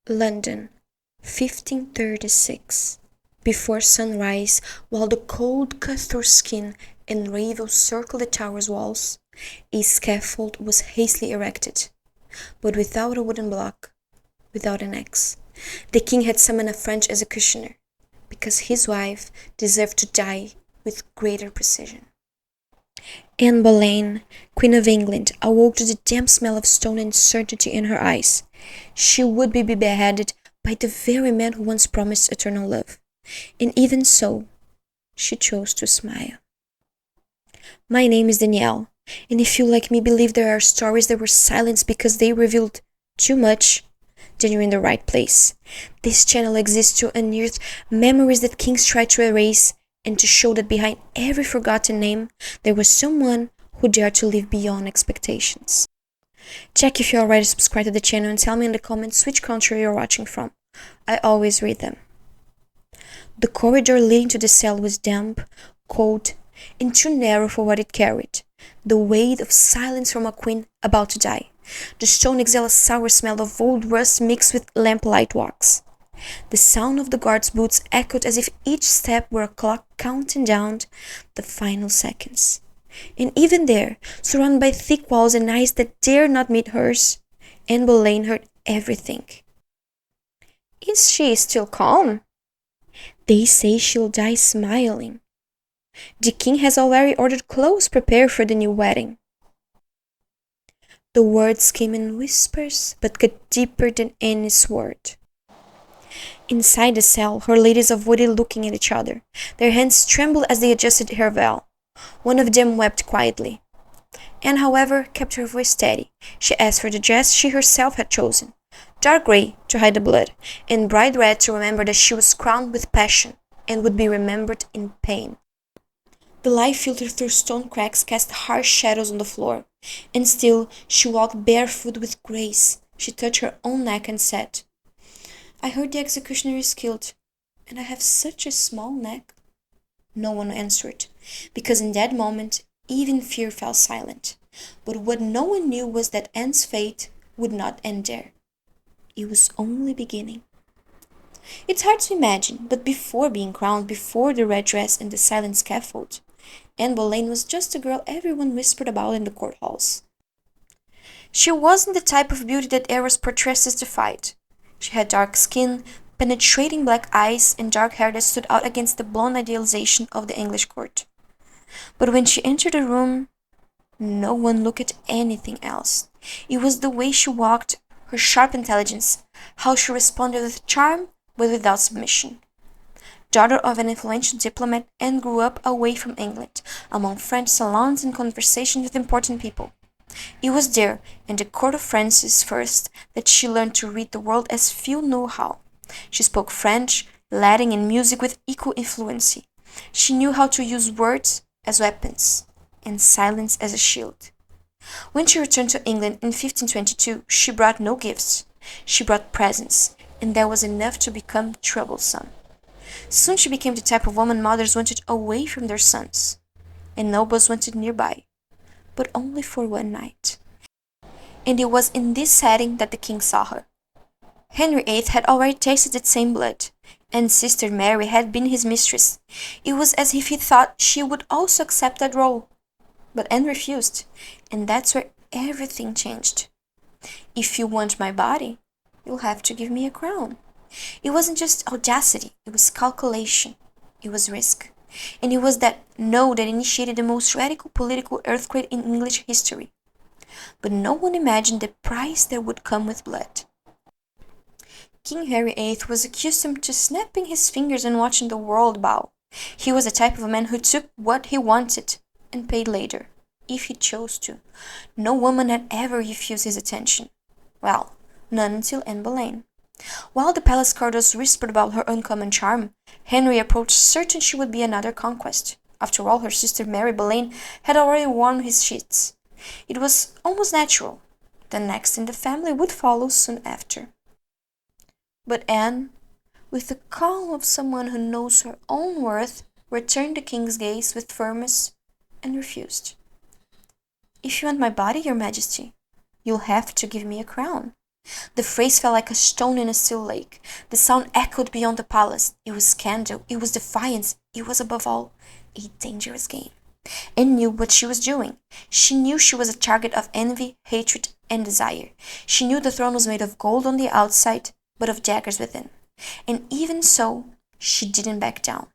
London, 1536. Before sunrise, while the cold cut through skin and ravels circled the tower's walls, a scaffold was hastily erected, but without a wooden block, without an axe. The king had summoned a French executioner, because his wife deserved to die with greater precision. Anne Boleyn, Queen of England, awoke to the damp smell of stone and certainty in her eyes. She would be beheaded by the very man who once promised eternal love. And even so, she chose to smile. My name is Danielle, and if you like me believe there are stories that were silenced because they revealed too much, then you're in the right place. This channel exists to unearth memories that kings tried to erase and to show that behind every forgotten name, there was someone who dared to live beyond expectations. Check if you already subscribed to the channel and tell me in the comments which country you're watching from. I always read them. The corridor leading to the cell was damp, cold, and too narrow for what it carried. The weight of silence from a queen about to die. The stone exhaled a sour smell of old rust mixed with lamplight wax. The sound of the guards' boots echoed as if each step were a clock counting down the final seconds. And even there, surrounded by thick walls and eyes that dared not meet hers, Anne Boleyn heard everything. Is she still calm? They say she'll die smiling. The king has already ordered clothes prepared for the new wedding. The words came in whispers, but cut deeper than any sword. Inside the cell, her ladies avoided looking at each other. Their hands trembled as they adjusted her veil. One of them wept quietly. Anne, however, kept her voice steady. She asked for the dress she herself had chosen. Dark grey to hide the blood, and bright red to remember that she was crowned with passion and would be remembered in pain. The light filtered through stone cracks cast harsh shadows on the floor, and still she walked barefoot with grace. She touched her own neck and said, I heard the executioner is killed, and I have such a small neck. No one answered, because in that moment even fear fell silent. But what no one knew was that Anne's fate would not end there. It was only beginning. It's hard to imagine, but before being crowned, before the red dress and the silent scaffold, Anne Boleyn was just a girl everyone whispered about in the court halls. She wasn't the type of beauty that eras portraits justified. She had dark skin, penetrating black eyes, and dark hair that stood out against the blonde idealization of the English court. But when she entered the room, no one looked at anything else. It was the way she walked, her sharp intelligence, how she responded with charm but without submission. Daughter of an influential diplomat, Anne grew up away from England, among French salons and conversations with important people. It was there, in the court of Francis I, that she learned to read the world as few knew how. She spoke French, Latin, and music with equal fluency. She knew how to use words as weapons and silence as a shield. When she returned to England in 1522, she brought no gifts. She brought presents, and that was enough to become troublesome. Soon she became the type of woman mothers wanted away from their sons, and nobles wanted nearby, but only for one night. And it was in this setting that the king saw her. Henry VIII had already tasted that same blood, and sister Mary had been his mistress. It was as if he thought she would also accept that role. But Anne refused, and that's where everything changed. If you want my body, you'll have to give me a crown. It wasn't just audacity, it was calculation, it was risk. And it was that no that initiated the most radical political earthquake in English history. But no one imagined the price that would come with blood. King Henry VIII was accustomed to snapping his fingers and watching the world bow. He was the type of a man who took what he wanted and paid later, if he chose to. No woman had ever refused his attention. Well, none until Anne Boleyn. While the palace corridors whispered about her uncommon charm, Henry approached certain she would be another conquest. After all, her sister Mary Boleyn had already worn his sheets. It was almost natural. The next in the family would follow soon after. But Anne, with the calm of someone who knows her own worth, returned the king's gaze with firmness and refused. If you want my body, your majesty, you'll have to give me a crown, The phrase fell like a stone in a still lake. The sound echoed beyond the palace. It was scandal, it was defiance, it was above all a dangerous game. Anne knew what she was doing. She knew she was a target of envy, hatred, and desire. She knew the throne was made of gold on the outside, but of daggers within. And even so, she didn't back down.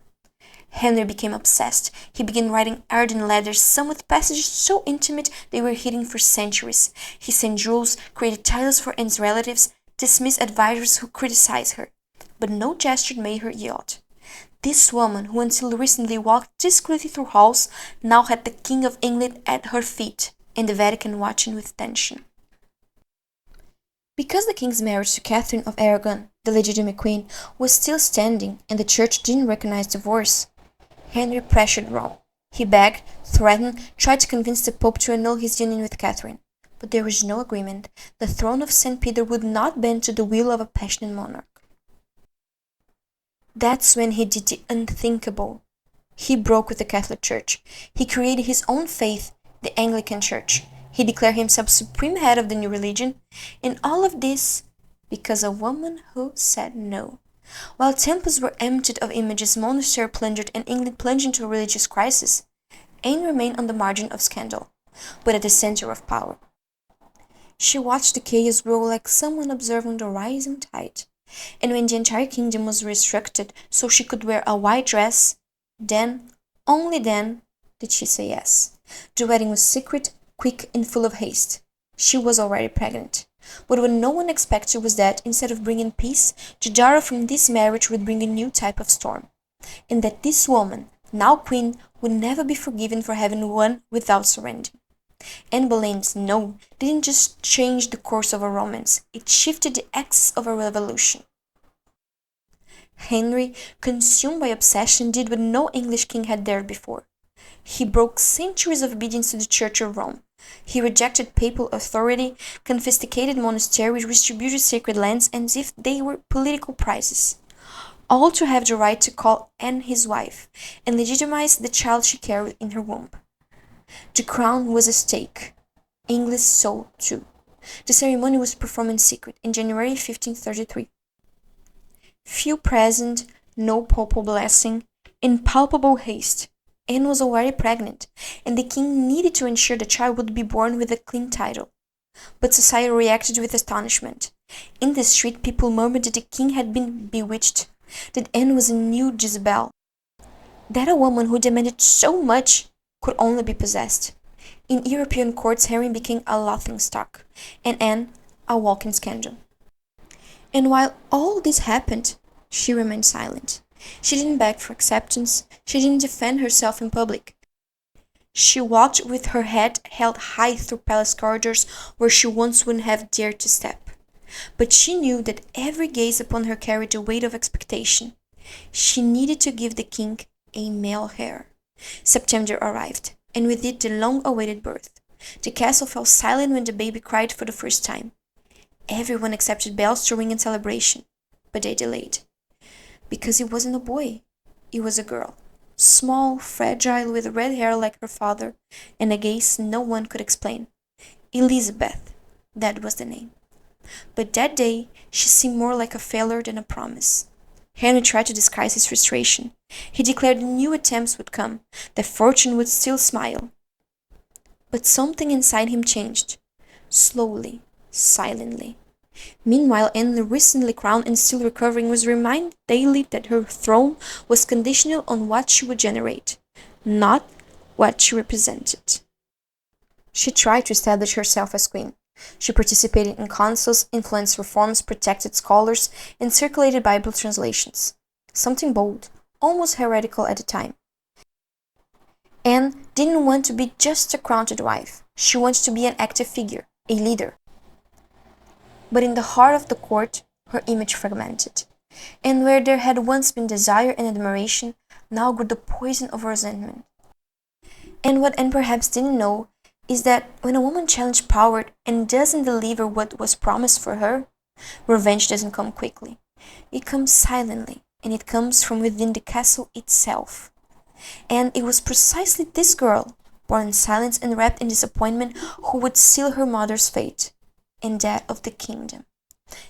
Henry became obsessed. He began writing ardent letters, some with passages so intimate they were hidden for centuries. He sent rules, created titles for Anne's relatives, dismissed advisers who criticized her. But no gesture made her yield. This woman, who until recently walked discreetly through halls, now had the King of England at her feet, and the Vatican watching with attention. Because the king's marriage to Catherine of Aragon, the legitimate queen, was still standing and the church didn't recognize divorce, Henry pressured Rome. He begged, threatened, tried to convince the Pope to annul his union with Catherine. But there was no agreement. The throne of St. Peter would not bend to the will of a passionate monarch. That's when he did the unthinkable. He broke with the Catholic Church. He created his own faith, the Anglican Church. He declared himself supreme head of the new religion. And all of this because a woman who said no. While temples were emptied of images, monasteries plundered, and England plunged into a religious crisis, Anne remained on the margin of scandal, but at the center of power. She watched the chaos grow like someone observing the rising tide. And when the entire kingdom was restricted so she could wear a white dress, then, only then, did she say yes. The wedding was secret, quick, and full of haste. She was already pregnant. But what no one expected was that, instead of bringing peace, the daughter from this marriage would bring a new type of storm. And that this woman, now queen, would never be forgiven for having won without surrendering. Anne Boleyn's no didn't just change the course of a romance, it shifted the axis of a revolution. Henry, consumed by obsession, did what no English king had dared before. He broke centuries of obedience to the Church of Rome. He rejected papal authority, confiscated monasteries, distributed sacred lands as if they were political prizes, all to have the right to call Anne his wife and legitimize the child she carried in her womb. The crown was at stake. England's soul, too. The ceremony was performed in secret in January 1533. Few present, no papal blessing, in palpable haste. Anne was already pregnant, and the king needed to ensure the child would be born with a clean title. But society reacted with astonishment. In the street, people murmured that the king had been bewitched, that Anne was a new Jezebel, that a woman who demanded so much could only be possessed. In European courts, Henry became a laughingstock, and Anne a walking scandal. And while all this happened, she remained silent. She didn't beg for acceptance. She didn't defend herself in public. She walked with her head held high through palace corridors where she once wouldn't have dared to step. But she knew that every gaze upon her carried the weight of expectation. She needed to give the king a male heir. September arrived, and with it the long-awaited birth. The castle fell silent when the baby cried for the first time. Everyone expected bells to ring in celebration, but they delayed. Because it wasn't a boy, it was a girl. Small, fragile, with red hair like her father, and a gaze no one could explain. Elizabeth, that was the name. But that day, she seemed more like a failure than a promise. Henry tried to disguise his frustration. He declared new attempts would come, that fortune would still smile. But something inside him changed. Slowly, silently. Meanwhile, Anne, recently crowned and still recovering, was reminded daily that her throne was conditional on what she would generate, not what she represented. She tried to establish herself as queen. She participated in councils, influenced reforms, protected scholars, and circulated Bible translations. Something bold, almost heretical at the time. Anne didn't want to be just a crowned wife. She wanted to be an active figure, a leader. But in the heart of the court, her image fragmented. And where there had once been desire and admiration, now grew the poison of resentment. And what Anne perhaps didn't know is that when a woman challenges power and doesn't deliver what was promised for her, revenge doesn't come quickly. It comes silently, and it comes from within the castle itself. And it was precisely this girl, born in silence and wrapped in disappointment, who would seal her mother's fate, and that of the kingdom.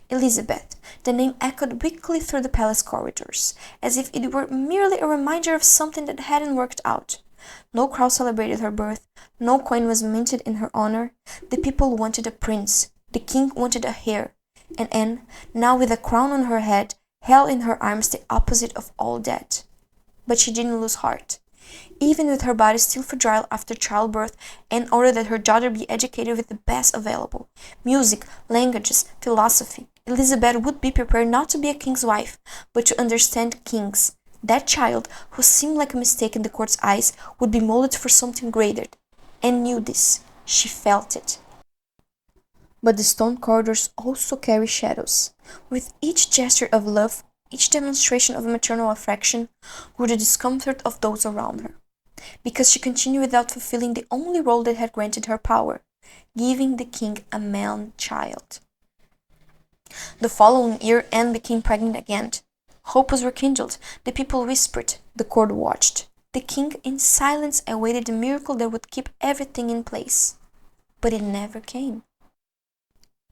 Elizabeth. The name echoed weakly through the palace corridors, as if it were merely a reminder of something that hadn't worked out. No crowd celebrated her birth, no coin was minted in her honor. The people wanted a prince, the king wanted a heir, and Anne, now with a crown on her head, held in her arms the opposite of all that. But she didn't lose heart. Even with her body still fragile after childbirth, Anne ordered that her daughter be educated with the best available: music, languages, philosophy. Elizabeth would be prepared not to be a king's wife, but to understand kings. That child, who seemed like a mistake in the court's eyes, would be molded for something greater. Anne knew this. She felt it. But the stone corridors also carry shadows. With each gesture of love, each demonstration of maternal affection, grew the discomfort of those around her, because she continued without fulfilling the only role that had granted her power, giving the king a man-child. The following year, Anne became pregnant again. Hope was rekindled. The people whispered. The court watched. The king, in silence, awaited the miracle that would keep everything in place. But it never came.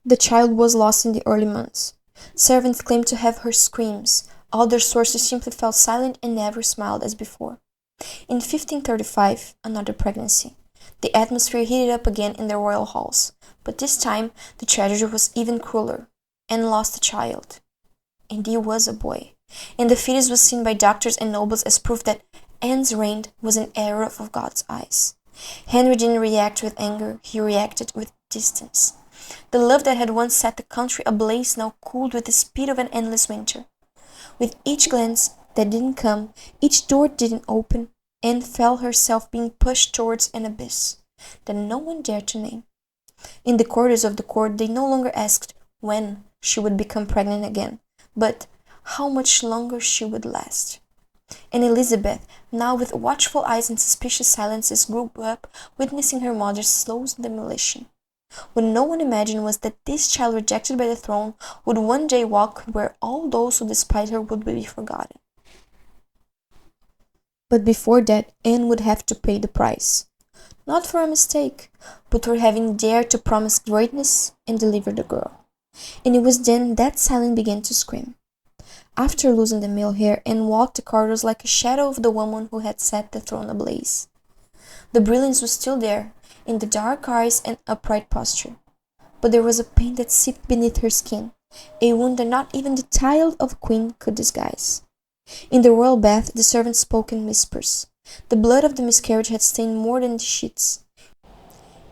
The child was lost in the early months. Servants claimed to have heard screams. Other sources simply fell silent and never smiled as before. In 1535, another pregnancy. The atmosphere heated up again in the royal halls, but this time the tragedy was even crueler. Anne lost a child. And he was a boy. And the fetus was seen by doctors and nobles as proof that Anne's reign was an error of God's eyes. Henry didn't react with anger, he reacted with distance. The love that had once set the country ablaze now cooled with the speed of an endless winter. With each glance that didn't come, each door didn't open, Anne felt herself being pushed towards an abyss that no one dared to name. In the corridors of the court, they no longer asked when she would become pregnant again, but how much longer she would last. And Elizabeth, now with watchful eyes and suspicious silences, grew up witnessing her mother's slow demolition. What no one imagined was that this child rejected by the throne would one day walk where all those who despised her would be forgotten. But before that, Anne would have to pay the price. Not for a mistake, but for having dared to promise greatness and deliver the girl. And it was then that silence began to scream. After losing the male heir, Anne walked the corridors like a shadow of the woman who had set the throne ablaze. The brilliance was still there, in the dark eyes and upright posture. But there was a pain that seeped beneath her skin, a wound that not even the tile of a queen could disguise. In the royal bath, the servants spoke in whispers. The blood of the miscarriage had stained more than the sheets.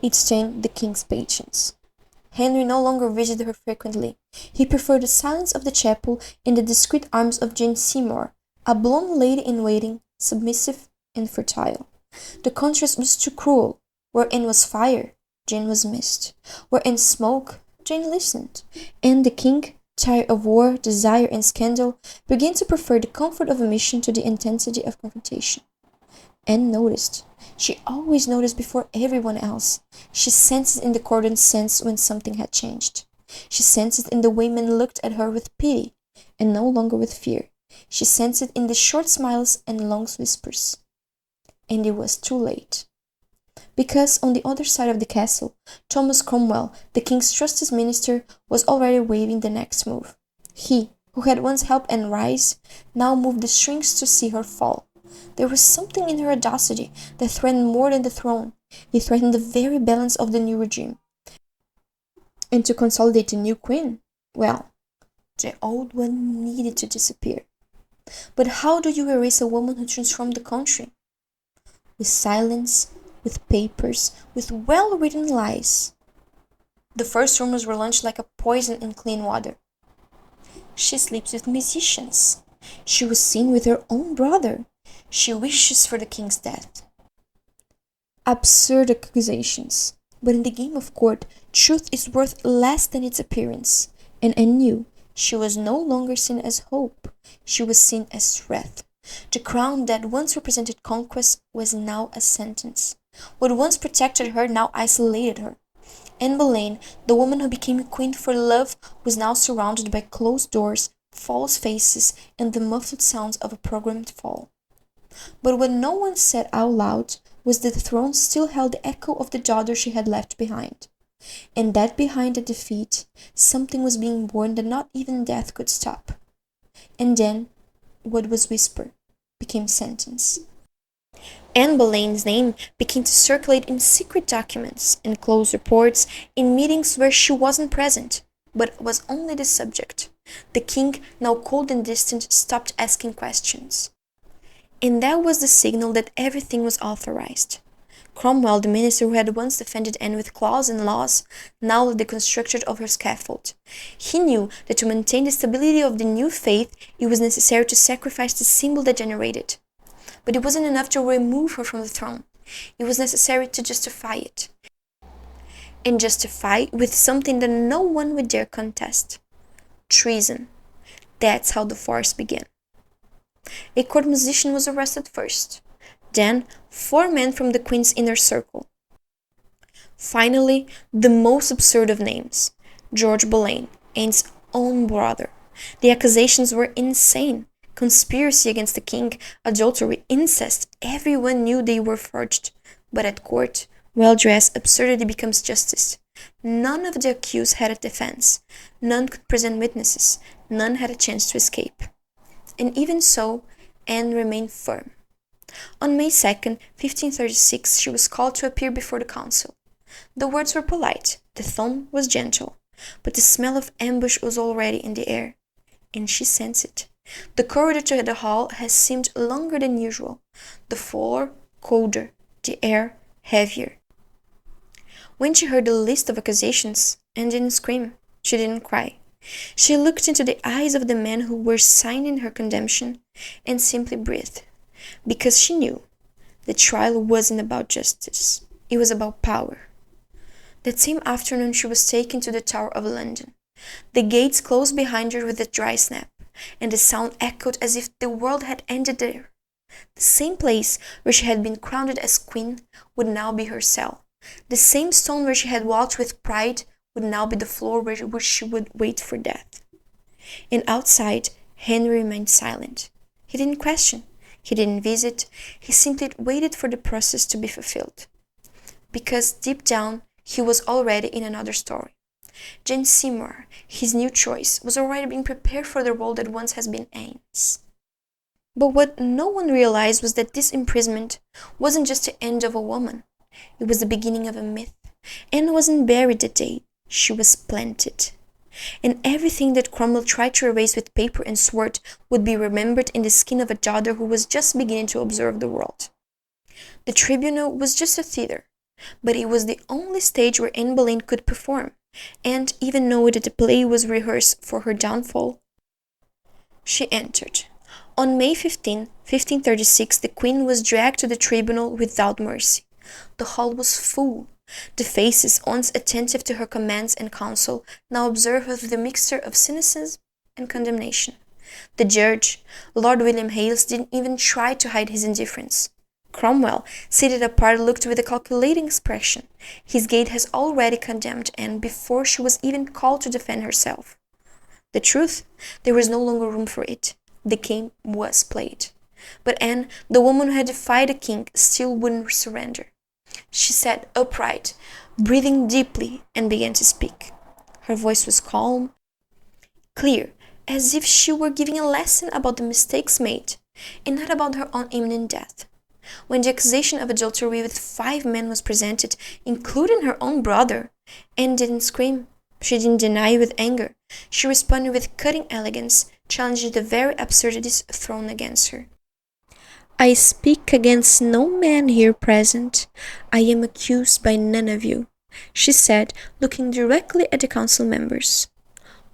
It stained the king's patience. Henry no longer visited her frequently. He preferred the silence of the chapel and the discreet arms of Jane Seymour, a blonde lady-in-waiting, submissive and fertile. The contrast was too cruel. Where Anne was fire, Jane was mist. Where Anne spoke, Jane listened. And the king, tired of war, desire, and scandal, began to prefer the comfort of a mission to the intensity of confrontation. Anne noticed. She always noticed before everyone else. She sensed it in the cordon sense when something had changed. She sensed it in the way men looked at her with pity, and no longer with fear. She sensed it in the short smiles and long whispers. And it was too late. Because on the other side of the castle, Thomas Cromwell, the king's trustiest minister, was already waving the next move. He, who had once helped Anne rise, now moved the strings to see her fall. There was something in her audacity that threatened more than the throne. It threatened the very balance of the new regime. And to consolidate the new queen, well, the old one needed to disappear. But how do you erase a woman who transformed the country? With silence, with papers, with well-written lies. The first rumors were launched like a poison in clean water. She sleeps with musicians. She was seen with her own brother. She wishes for the king's death. Absurd accusations. But in the game of court, truth is worth less than its appearance. And Anne knew she was no longer seen as hope. She was seen as threat. The crown that once represented conquest was now a sentence. What once protected her now isolated her. Anne Boleyn, the woman who became a queen for love, was now surrounded by closed doors, false faces, and the muffled sounds of a programmed fall. But what no one said out loud was that the throne still held the echo of the daughter she had left behind. and that behind the defeat, something was being born that not even death could stop. And then, what was whispered became sentence. Anne Boleyn's name began to circulate in secret documents, in close reports, in meetings where she wasn't present, but was only the subject. The king, now cold and distant, stopped asking questions. And that was the signal that everything was authorized. Cromwell, the minister who had once defended Anne with claws and laws, now led the construction of her scaffold. He knew that to maintain the stability of the new faith, it was necessary to sacrifice the symbol that generated. But it wasn't enough to remove her from the throne. It was necessary to justify it. And justify with something that no one would dare contest. Treason. That's how the farce began. A court musician was arrested first. Then, 4 men from the Queen's inner circle. Finally, the most absurd of names, George Boleyn, Anne's own brother. The accusations were insane. Conspiracy against the king, adultery, incest, everyone knew they were forged. But at court, well-dressed absurdity becomes justice. None of the accused had a defense. None could present witnesses. None had a chance to escape. And even so, Anne remained firm. On May 2nd, 1536, she was called to appear before the council. The words were polite, the tone was gentle, but the smell of ambush was already in the air, and she sensed it. The corridor to the hall had seemed longer than usual, the floor colder, the air heavier. When she heard the list of accusations, Anne didn't scream, she didn't cry. She looked into the eyes of the men who were signing her condemnation and simply breathed, because she knew the trial wasn't about justice, it was about power. That same afternoon she was taken to the Tower of London. The gates closed behind her with a dry snap, and the sound echoed as if the world had ended there. The same place where she had been crowned as queen would now be her cell. The same stone where she had walked with pride would now be the floor where she would wait for death. And outside, Henry remained silent. He didn't question. He didn't visit. He simply waited for the process to be fulfilled. Because deep down, he was already in another story. Jane Seymour, his new choice, was already being prepared for the role that once has been Anne's. But what no one realized was that this imprisonment wasn't just the end of a woman. It was the beginning of a myth. Anne wasn't buried that day. She was planted. And everything that Cromwell tried to erase with paper and sword would be remembered in the skin of a daughter who was just beginning to observe the world. The tribunal was just a theater, but it was the only stage where Anne Boleyn could perform, and even knowing that the play was rehearsed for her downfall, she entered. On May 15, 1536, the Queen was dragged to the tribunal without mercy. The hall was full. The faces, once attentive to her commands and counsel, now observed with the mixture of cynicism and condemnation. The judge, Lord William Hales, didn't even try to hide his indifference. Cromwell, seated apart, looked with a calculating expression. His gaze had already condemned Anne before she was even called to defend herself. The truth, there was no longer room for it. The game was played. But Anne, the woman who had defied the king, still wouldn't surrender. She sat upright, breathing deeply, and began to speak. Her voice was calm, clear, as if she were giving a lesson about the mistakes made, and not about her own imminent death. When the accusation of adultery with 5 men was presented, including her own brother, Anne didn't scream. She didn't deny with anger. She responded with cutting elegance, challenging the very absurdities thrown against her. I speak against no man here present. I am accused by none of you, she said, looking directly at the council members.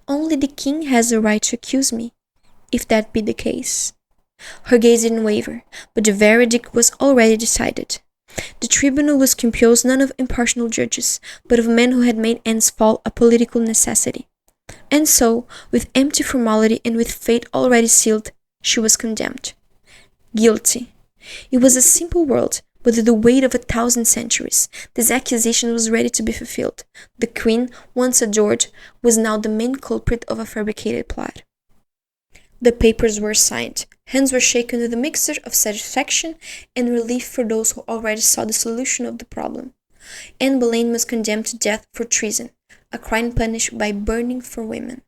Only the king has the right to accuse me, if that be the case. Her gaze didn't waver, but the verdict was already decided. The tribunal was composed not of impartial judges, but of men who had made Anne's fall a political necessity. And so, with empty formality and with fate already sealed, she was condemned. Guilty. It was a simple word, but with the weight of 1,000 centuries. This accusation was ready to be fulfilled. The queen, once adored, was now the main culprit of a fabricated plot. The papers were signed. Hands were shaken with a mixture of satisfaction and relief for those who already saw the solution of the problem. Anne Boleyn was condemned to death for treason, a crime punished by burning for women.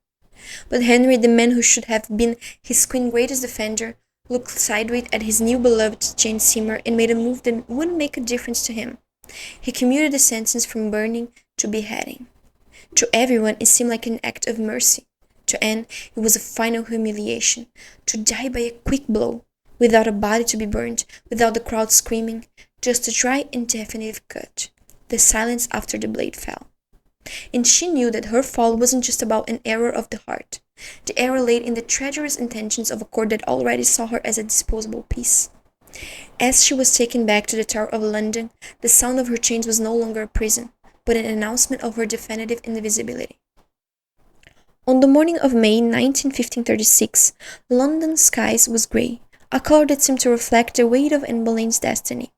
But Henry, the man who should have been his queen's greatest defender, looked sideways at his new beloved Jane Seymour and made a move that wouldn't make a difference to him. He commuted the sentence from burning to beheading. To everyone, it seemed like an act of mercy. To Anne, it was a final humiliation, to die by a quick blow, without a body to be burned, without the crowd screaming, just a dry and definitive cut, the silence after the blade fell. And she knew that her fall wasn't just about an error of the heart. The error laid in the treacherous intentions of a court that already saw her as a disposable piece. As she was taken back to the Tower of London, the sound of her chains was no longer a prison, but an announcement of her definitive invisibility. On the morning of May 19, 1536, London's skies was grey, a colour that seemed to reflect the weight of Anne Boleyn's destiny.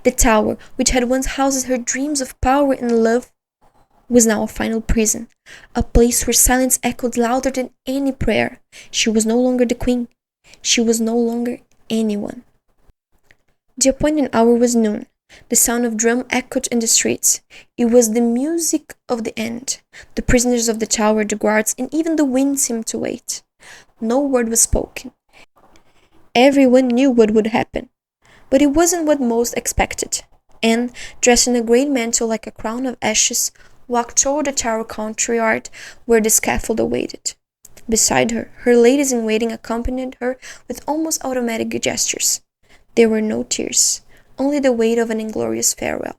The Tower, which had once housed her dreams of power and love, was now a final prison, a place where silence echoed louder than any prayer. She was no longer the queen. She was no longer anyone. The appointed hour was noon. The sound of drum echoed in the streets. It was the music of the end. The prisoners of the tower, the guards, and even the wind seemed to wait. No word was spoken. Everyone knew what would happen. But it wasn't what most expected. Anne, dressed in a great mantle like a crown of ashes, walked toward the tower courtyard where the scaffold awaited. Beside her, her ladies-in-waiting accompanied her with almost automatic gestures. There were no tears, only the weight of an inglorious farewell.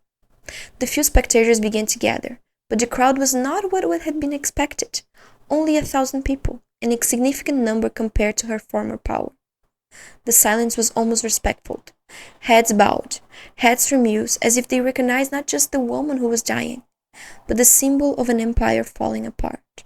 The few spectators began to gather, but the crowd was not what had been expected. Only 1,000 people, an insignificant number compared to her former power. The silence was almost respectful. Heads bowed, heads remused, as if they recognized not just the woman who was dying, but the symbol of an empire falling apart.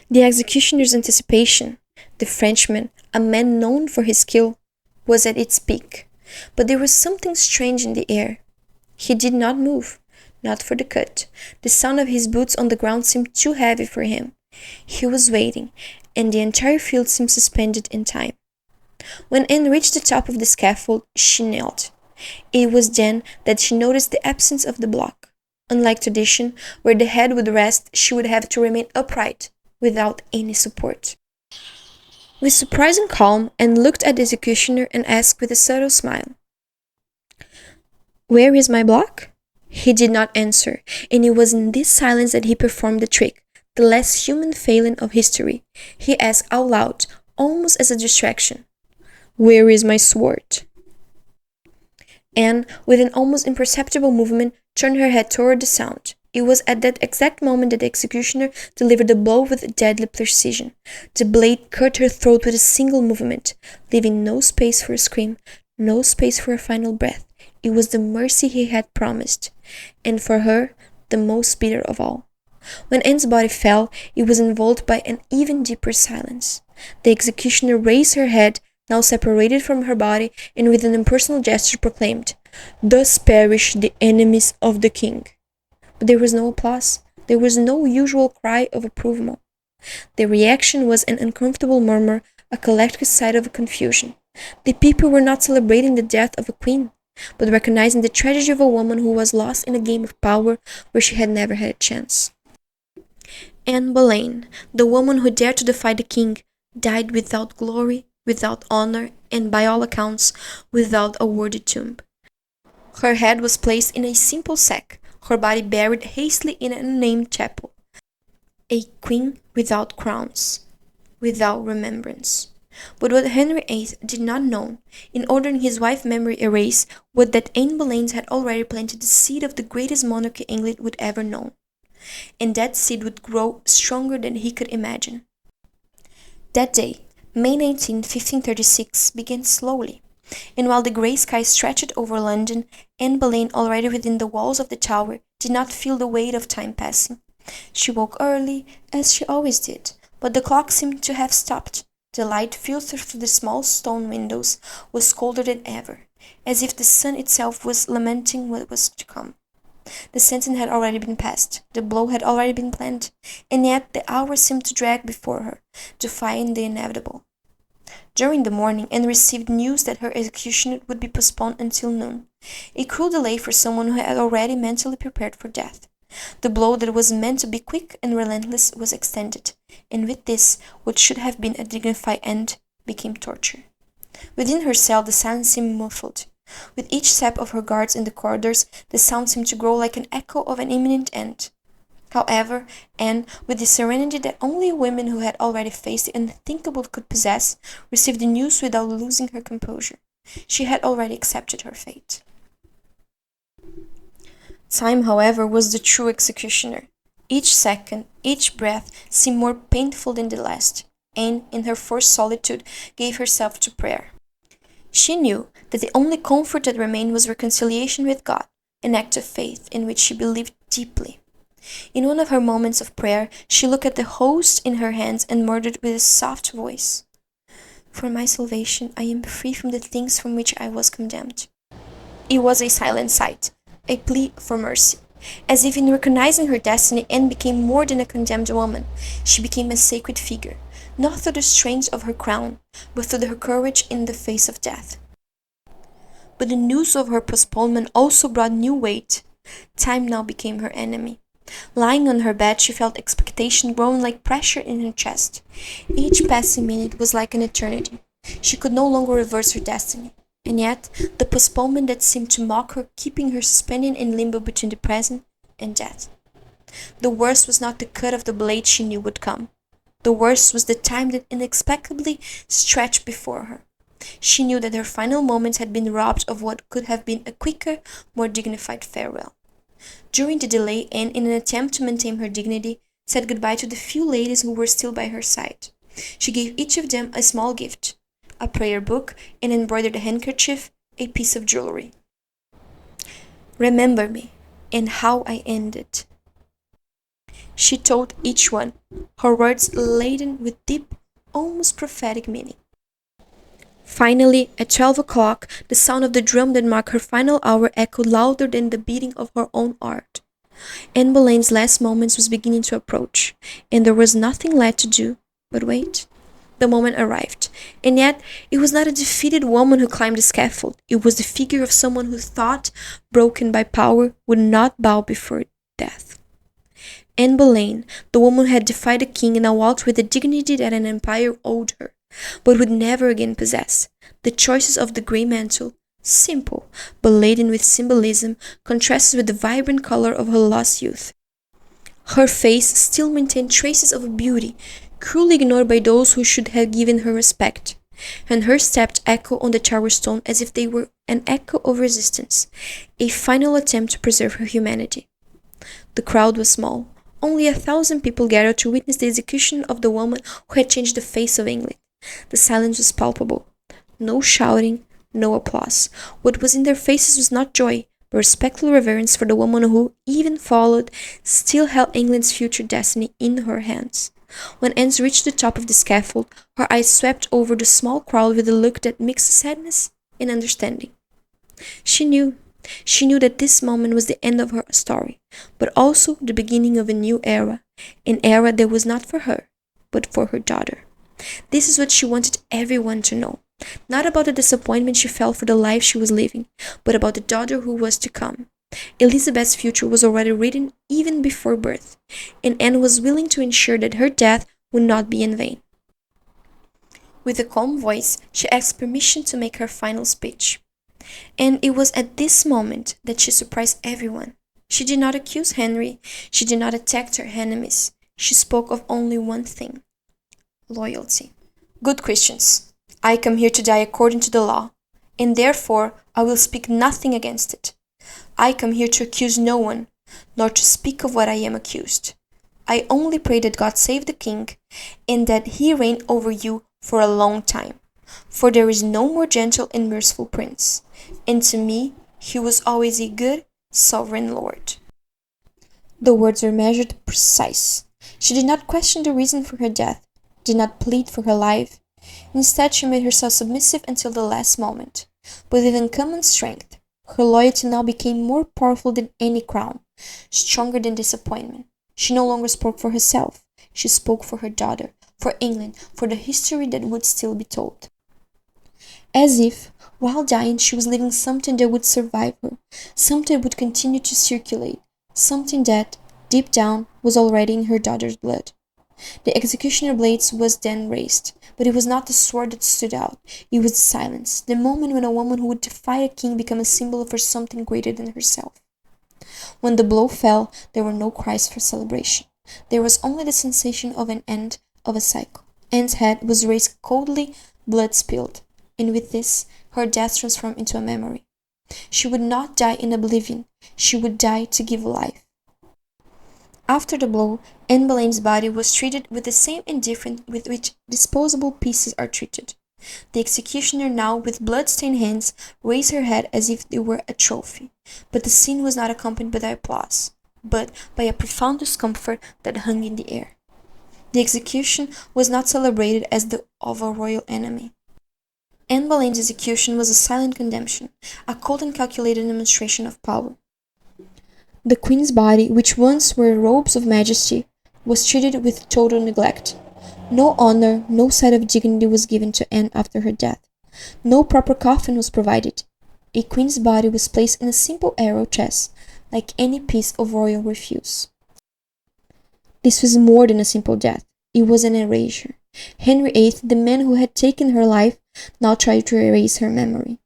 The executioner's anticipation, the Frenchman, a man known for his skill, was at its peak, but there was something strange in the air. He did not move, not for the cut. The sound of his boots on the ground seemed too heavy for him. He was waiting, and the entire field seemed suspended in time. When Anne reached the top of the scaffold, she knelt. It was then that she noticed the absence of the block. Unlike tradition, where the head would rest, she would have to remain upright, without any support. With surprising calm, Anne looked at the executioner and asked with a subtle smile, "Where is my block?" He did not answer, and it was in this silence that he performed the trick, the less human failing of history. He asked out loud, almost as a distraction, "Where is my sword?" Anne, with an almost imperceptible movement, turned her head toward the sound. It was at that exact moment that the executioner delivered the blow with deadly precision. The blade cut her throat with a single movement, leaving no space for a scream, no space for a final breath. It was the mercy he had promised, and for her, the most bitter of all. When Anne's body fell, it was enveloped by an even deeper silence. The executioner raised her head, now separated from her body, and with an impersonal gesture proclaimed, "Thus perish the enemies of the king." But there was no applause. There was no usual cry of approval. The reaction was an uncomfortable murmur, a collective sigh of confusion. The people were not celebrating the death of a queen, but recognizing the tragedy of a woman who was lost in a game of power where she had never had a chance. Anne Boleyn, the woman who dared to defy the king, died without glory, without honor, and by all accounts, without a worthy tomb. Her head was placed in a simple sack, her body buried hastily in an unnamed chapel. A queen without crowns, without remembrance. But what Henry VIII did not know, in ordering his wife's memory erased, was that Anne Boleyn had already planted the seed of the greatest monarchy England would ever know. And that seed would grow stronger than he could imagine. That day, May 19, 1536, began slowly. And while the grey sky stretched over London, Anne Boleyn, already within the walls of the tower, did not feel the weight of time passing. She woke early, as she always did, but the clock seemed to have stopped. The light filtered through the small stone windows was colder than ever, as if the sun itself was lamenting what was to come. The sentence had already been passed, the blow had already been planned, and yet the hours seemed to drag before her, defying the inevitable. During the morning, Anne received news that her execution would be postponed until noon, a cruel delay for someone who had already mentally prepared for death. The blow that was meant to be quick and relentless was extended, and with this, what should have been a dignified end became torture. Within her cell, the silence seemed muffled. With each step of her guards in the corridors, the sound seemed to grow like an echo of an imminent end. However, Anne, with the serenity that only women who had already faced the unthinkable could possess, received the news without losing her composure. She had already accepted her fate. Time, however, was the true executioner. Each second, each breath seemed more painful than the last. Anne, in her forced solitude, gave herself to prayer. She knew that the only comfort that remained was reconciliation with God, an act of faith in which she believed deeply. In one of her moments of prayer, she looked at the host in her hands and murmured with a soft voice, "For my salvation, I am free from the things from which I was condemned." It was a silent sight, a plea for mercy. As if in recognizing her destiny, Anne became more than a condemned woman. She became a sacred figure, not through the strength of her crown, but through her courage in the face of death. But the news of her postponement also brought new weight. Time now became her enemy. Lying on her bed, she felt expectation growing like pressure in her chest. Each passing minute was like an eternity. She could no longer reverse her destiny. And yet, the postponement that seemed to mock her, keeping her suspended in limbo between the present and death. The worst was not the cut of the blade she knew would come. The worst was the time that inexplicably stretched before her. She knew that her final moments had been robbed of what could have been a quicker, more dignified farewell. During the delay, Anne, in an attempt to maintain her dignity, said goodbye to the few ladies who were still by her side. She gave each of them a small gift, a prayer book, an embroidered handkerchief, a piece of jewelry. "Remember me, and how I ended," she told each one, her words laden with deep, almost prophetic meaning. Finally, at 12 o'clock, the sound of the drum that marked her final hour echoed louder than the beating of her own heart. Anne Boleyn's last moments was beginning to approach, and there was nothing left to do but wait. The moment arrived, and yet it was not a defeated woman who climbed the scaffold. It was the figure of someone who thought, broken by power, would not bow before death. Anne Boleyn, the woman who had defied the king and now walked with the dignity that an empire owed her, but would never again possess. The choices of the grey mantle, simple but laden with symbolism, contrasted with the vibrant color of her lost youth. Her face still maintained traces of a beauty, cruelly ignored by those who should have given her respect, and her steps echoed on the tower stone as if they were an echo of resistance, a final attempt to preserve her humanity. The crowd was small. Only 1,000 people gathered to witness the execution of the woman who had changed the face of England. The silence was palpable. No shouting, no applause. What was in their faces was not joy, but respectful reverence for the woman who, even followed, still held England's future destiny in her hands. When Anne reached the top of the scaffold, her eyes swept over the small crowd with a look that mixed sadness and understanding. She knew that this moment was the end of her story, but also the beginning of a new era, an era that was not for her, but for her daughter. This is what she wanted everyone to know, not about the disappointment she felt for the life she was living, but about the daughter who was to come. Elizabeth's future was already written even before birth, and Anne was willing to ensure that her death would not be in vain. With a calm voice, she asked permission to make her final speech. And it was at this moment that she surprised everyone. She did not accuse Henry, she did not attack her enemies. She spoke of only one thing: loyalty. "Good Christians, I come here to die according to the law, and therefore I will speak nothing against it. I come here to accuse no one, nor to speak of what I am accused. I only pray that God save the king, and that he reign over you for a long time. For there is no more gentle and merciful prince, and to me he was always a good, sovereign lord." The words were measured, precise. She did not question the reason for her death, did not plead for her life. Instead, she made herself submissive until the last moment. But with uncommon strength, her loyalty now became more powerful than any crown, stronger than disappointment. She no longer spoke for herself, she spoke for her daughter, for England, for the history that would still be told. As if, while dying, she was leaving something that would survive her, something that would continue to circulate, something that, deep down, was already in her daughter's blood. The executioner blades was then raised, but it was not the sword that stood out, it was the silence, the moment when a woman who would defy a king became a symbol for something greater than herself. When the blow fell, there were no cries for celebration. There was only the sensation of an end of a cycle. Anne's head was raised coldly, blood spilled, and with this, her death transformed into a memory. She would not die in oblivion, she would die to give life. After the blow, Anne Boleyn's body was treated with the same indifference with which disposable pieces are treated. The executioner now, with blood-stained hands, raised her head as if it were a trophy, but the scene was not accompanied by applause, but by a profound discomfort that hung in the air. The execution was not celebrated as the of a royal enemy. Anne Boleyn's execution was a silent condemnation, a cold and calculated demonstration of power. The queen's body, which once wore robes of majesty, was treated with total neglect. No honor, no sign of dignity was given to Anne after her death. No proper coffin was provided. A queen's body was placed in a simple arrow chest, like any piece of royal refuse. This was more than a simple death. It was an erasure. Henry VIII, the man who had taken her life, now tried to erase her memory.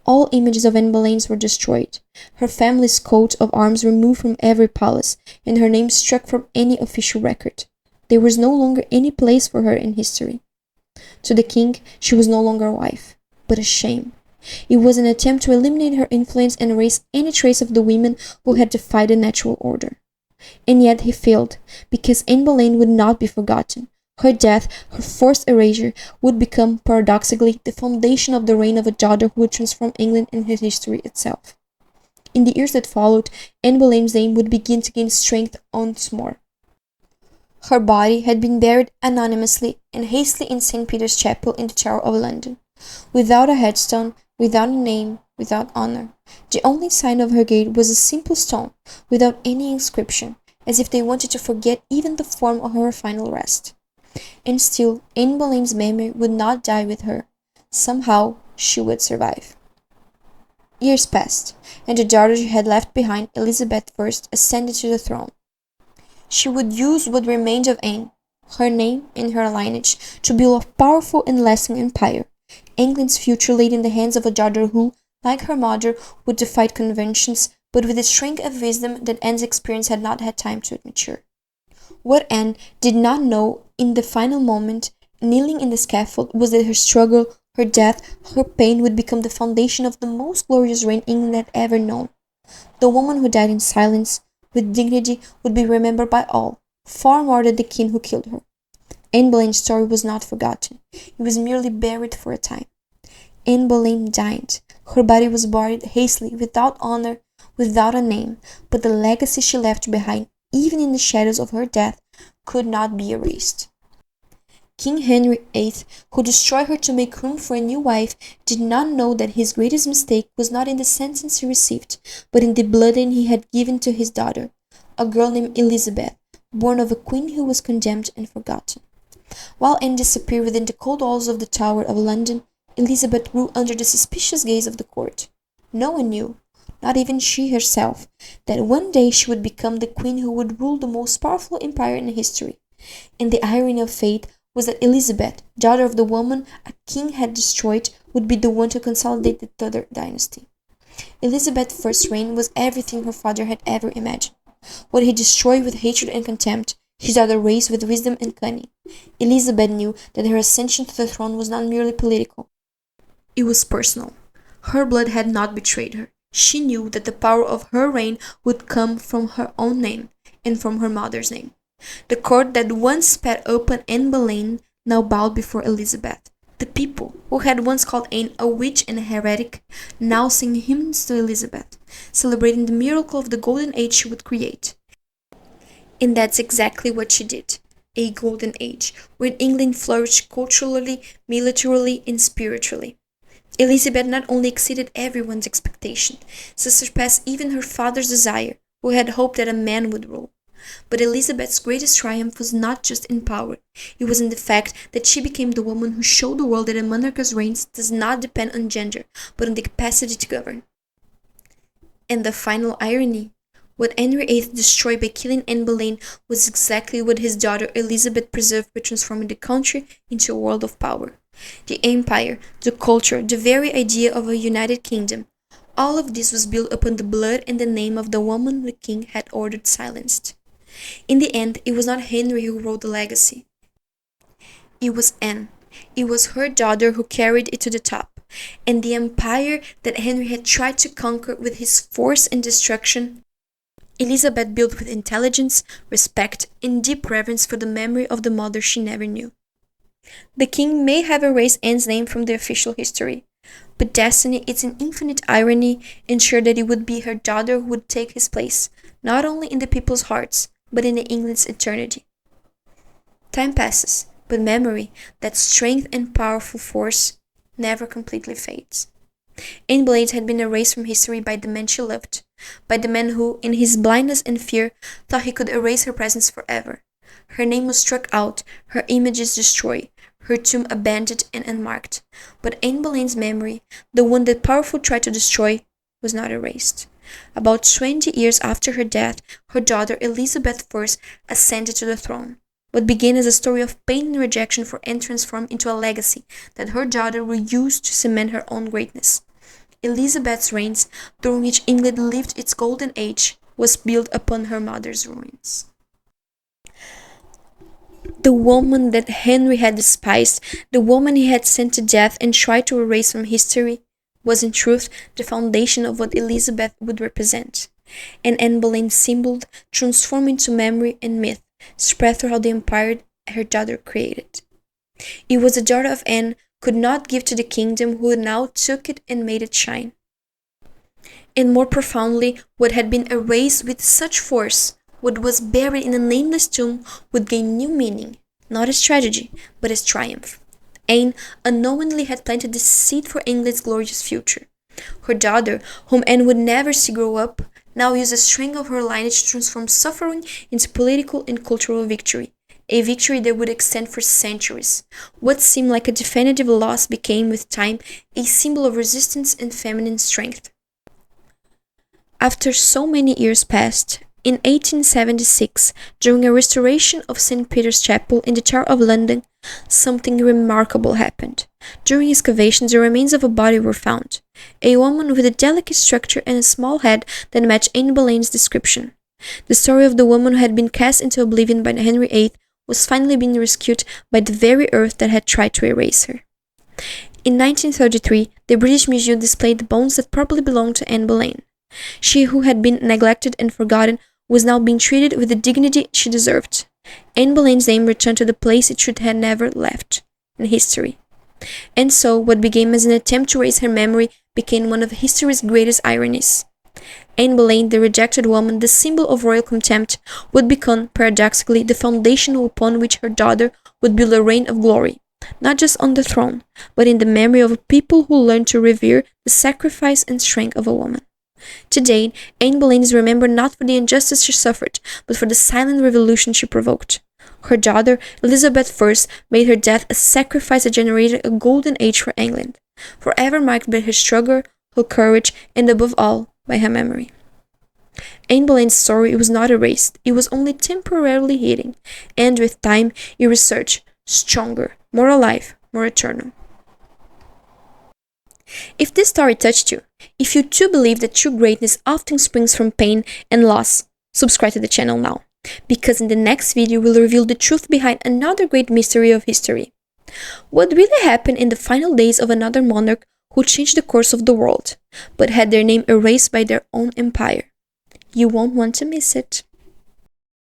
All images of Anne Boleyn were destroyed, her family's coat of arms removed from every palace, and her name struck from any official record. There was no longer any place for her in history. To the king, she was no longer a wife, but a shame. It was an attempt to eliminate her influence and erase any trace of the women who had defied the natural order. And yet he failed, because Anne Boleyn would not be forgotten. Her death, her forced erasure, would become, paradoxically, the foundation of the reign of a daughter who would transform England and her history itself. In the years that followed, Anne Boleyn's name would begin to gain strength once more. Her body had been buried anonymously and hastily in St. Peter's Chapel in the Tower of London, without a headstone, without a name, without honor. The only sign of her grave was a simple stone, without any inscription, as if they wanted to forget even the form of her final rest. And still, Anne Boleyn's memory would not die with her. Somehow, she would survive. Years passed, and the daughter she had left behind, Elizabeth I, ascended to the throne. She would use what remained of Anne, her name and her lineage, to build a powerful and lasting empire. England's future lay in the hands of a daughter who, like her mother, would defy conventions, but with the strength of wisdom that Anne's experience had not had time to mature. What Anne did not know in the final moment, kneeling in the scaffold, was that her struggle, her death, her pain would become the foundation of the most glorious reign England had ever known. The woman who died in silence, with dignity, would be remembered by all, far more than the king who killed her. Anne Boleyn's story was not forgotten. It was merely buried for a time. Anne Boleyn died. Her body was buried hastily, without honor, without a name, but the legacy she left behind, even in the shadows of her death, could not be erased. King Henry VIII, who destroyed her to make room for a new wife, did not know that his greatest mistake was not in the sentence he received, but in the bloodstain he had given to his daughter, a girl named Elizabeth, born of a queen who was condemned and forgotten. While Anne disappeared within the cold walls of the Tower of London, Elizabeth grew under the suspicious gaze of the court. No one knew, not even she herself, that one day she would become the queen who would rule the most powerful empire in history. And the irony of fate was that Elizabeth, daughter of the woman a king had destroyed, would be the one to consolidate the Tudor dynasty. Elizabeth I's reign was everything her father had ever imagined. What he destroyed with hatred and contempt, his daughter raised with wisdom and cunning. Elizabeth knew that her ascension to the throne was not merely political. It was personal. Her blood had not betrayed her. She knew that the power of her reign would come from her own name and from her mother's name. The court that once spat open Anne Boleyn now bowed before Elizabeth. The people, who had once called Anne a witch and a heretic, now sang hymns to Elizabeth, celebrating the miracle of the golden age she would create. And that's exactly what she did. A golden age, when England flourished culturally, militarily, and spiritually. Elizabeth not only exceeded everyone's expectation, she surpassed even her father's desire, who had hoped that a man would rule. But Elizabeth's greatest triumph was not just in power. It was in the fact that she became the woman who showed the world that a monarch's reign does not depend on gender, but on the capacity to govern. And the final irony, what Henry VIII destroyed by killing Anne Boleyn was exactly what his daughter Elizabeth preserved by transforming the country into a world of power. The empire, the culture, the very idea of a united kingdom. All of this was built upon the blood and the name of the woman the king had ordered silenced. In the end, it was not Henry who wrote the legacy. It was Anne. It was her daughter who carried it to the top. And the empire that Henry had tried to conquer with his force and destruction, Elizabeth built with intelligence, respect, and deep reverence for the memory of the mother she never knew. The king may have erased Anne's name from the official history, but destiny, its an infinite irony, ensured that it would be her daughter who would take his place, not only in the people's hearts, but in England's eternity. Time passes, but memory, that strength and powerful force, never completely fades. Anne Boleyn had been erased from history by the man she loved, by the man who, in his blindness and fear, thought he could erase her presence forever. Her name was struck out, her images destroyed, her tomb abandoned and unmarked. But Anne Boleyn's memory, the one that powerful tried to destroy, was not erased. About 20 years after her death, her daughter Elizabeth I ascended to the throne. What began as a story of pain and rejection for Anne transformed into a legacy that her daughter would use to cement her own greatness. Elizabeth's reign, during which England lived its golden age, was built upon her mother's ruins. The woman that Henry had despised, the woman he had sent to death and tried to erase from history, was in truth the foundation of what Elizabeth would represent. And Anne Boleyn symbol, transformed into memory and myth, spread throughout the empire her daughter created. It was the daughter of Anne could not give to the kingdom who now took it and made it shine. And more profoundly, what had been erased with such force, what was buried in a nameless tomb, would gain new meaning, not as tragedy, but as triumph. Anne unknowingly had planted the seed for England's glorious future. Her daughter, whom Anne would never see grow up, now used the strength of her lineage to transform suffering into political and cultural victory, a victory that would extend for centuries. What seemed like a definitive loss became, with time, a symbol of resistance and feminine strength. After so many years passed, in 1876, during a restoration of St. Peter's Chapel in the Tower of London, something remarkable happened. During excavations, the remains of a body were found. A woman with a delicate structure and a small head that matched Anne Boleyn's description. The story of the woman who had been cast into oblivion by Henry VIII was finally being rescued by the very earth that had tried to erase her. In 1933, the British Museum displayed the bones that probably belonged to Anne Boleyn. She who had been neglected and forgotten was now being treated with the dignity she deserved. Anne Boleyn's name returned to the place it should have never left, in history. And so, what began as an attempt to erase her memory became one of history's greatest ironies. Anne Boleyn, the rejected woman, the symbol of royal contempt, would become, paradoxically, the foundation upon which her daughter would build a reign of glory, not just on the throne, but in the memory of a people who learned to revere the sacrifice and strength of a woman. Today, Anne Boleyn is remembered not for the injustice she suffered, but for the silent revolution she provoked. Her daughter, Elizabeth I, made her death a sacrifice that generated a golden age for England, forever marked by her struggle, her courage, and above all, by her memory. Anne Boleyn's story was not erased, it was only temporarily hidden, and with time, it resurged, stronger, more alive, more eternal. If this story touched you, if you too believe that true greatness often springs from pain and loss, subscribe to the channel now, because in the next video we'll reveal the truth behind another great mystery of history. What really happened in the final days of another monarch who changed the course of the world, but had their name erased by their own empire? You won't want to miss it.